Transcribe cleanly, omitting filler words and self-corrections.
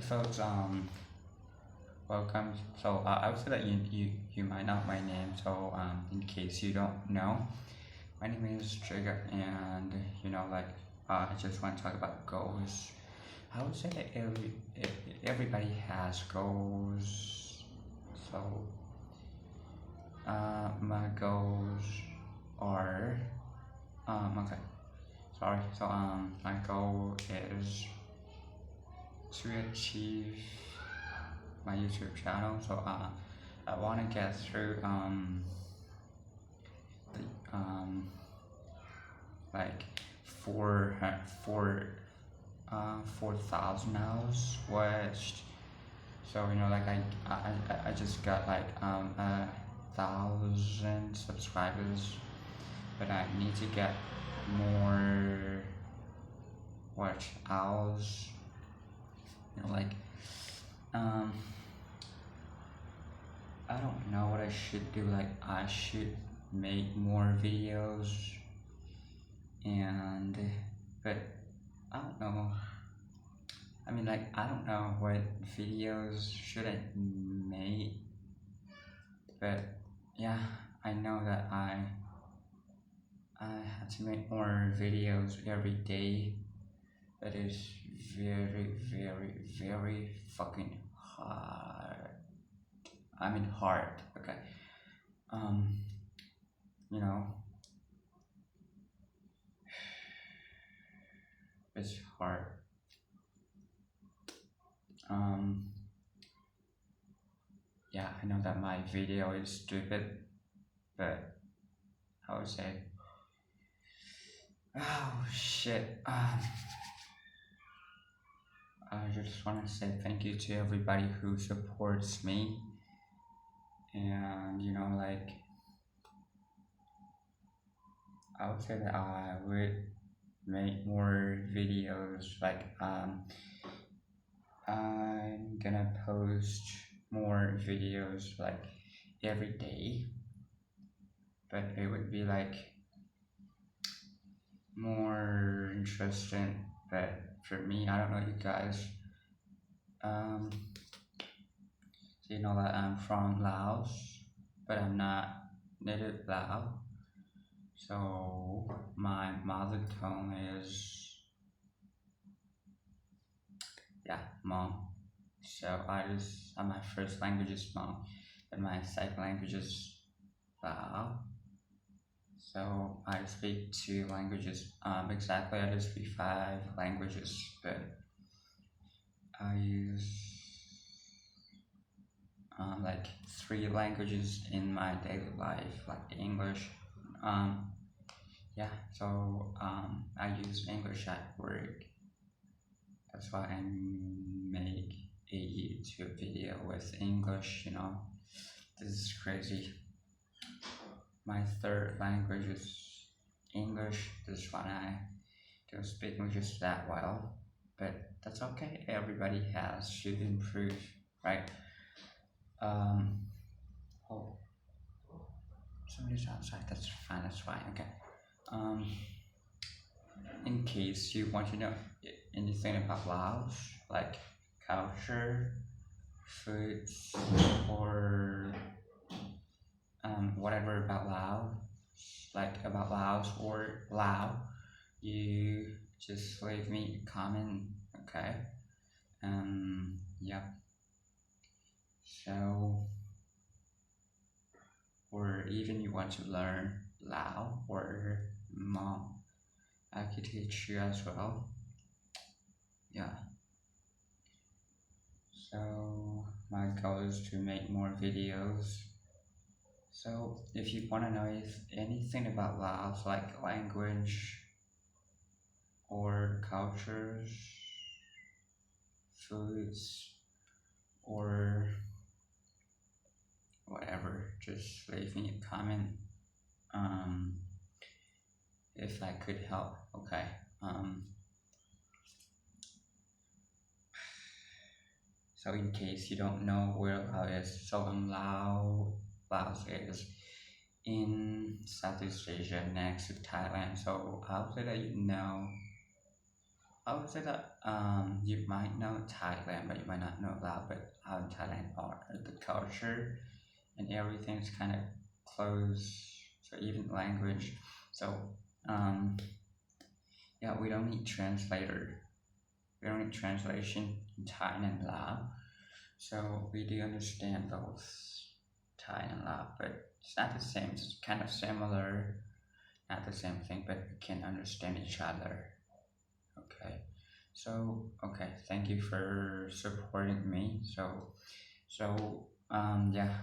Folks, welcome. So I would say that you might know my name. So in case you don't know, my name is Trigger, and like I just want to talk about goals. I would say that everybody has goals. So my goals are okay. Sorry. So my goal is to achieve my YouTube channel. So I want to get through the like four 4,000 hours watched. So like I just got like 1,000 subscribers, but I need to get more watch hours. Like um I don't know what I should do. Like I should make more videos, and but I don't know. I mean, like I don't know what videos should I make, but yeah, I know that I have to make more videos every day. That is very, very, very fucking hard. I mean hard. Okay. Um, you know, it's hard. Um, yeah, I know that my video is stupid, but I would say, oh shit. I just want to say thank you to everybody who supports me, and like I would say that I would make more videos. Like I'm gonna post more videos like every day, but it would be like more interesting. But for me, I don't know you guys. Um, you know that I'm from Laos, but I'm not native Lao. So my mother tongue is Hmong. So my first language is Hmong, and my second language is Lao. So I speak two languages. Exactly, I just speak five languages, but I use like three languages in my daily life, like English. Um, yeah, so I use English at work. That's why I make a YouTube video with English. This is crazy. My third language is English. This one I don't speak English that well, but that's okay. Everybody has should improve, right? Um, oh, somebody's outside. That's fine. That's fine. Okay. Um, in case you want to know anything about Laos, like culture, foods, or whatever about Laos, like about Laos or Lao, you just leave me a comment, okay? Yep. So, or even you want to learn Lao or Hmong, I could teach you as well. Yeah. So my goal is to make more videos. So if you want to know if anything about Laos, like language or cultures, foods, or whatever, just leave me a comment. If I could help, okay. So in case you don't know where Laos is, so Laos is in Southeast Asia next to Thailand. So I would say that you might know Thailand, but you might not know about but how in Thailand are the culture and everything's kind of close. So even language. So um, yeah, we don't need translator. We don't need translation in Thai and Lao. So we do understand both Thai and Lao, but it's not the same. It's kind of similar, not the same thing, but we can understand each other. Okay. So okay, thank you for supporting me. So yeah,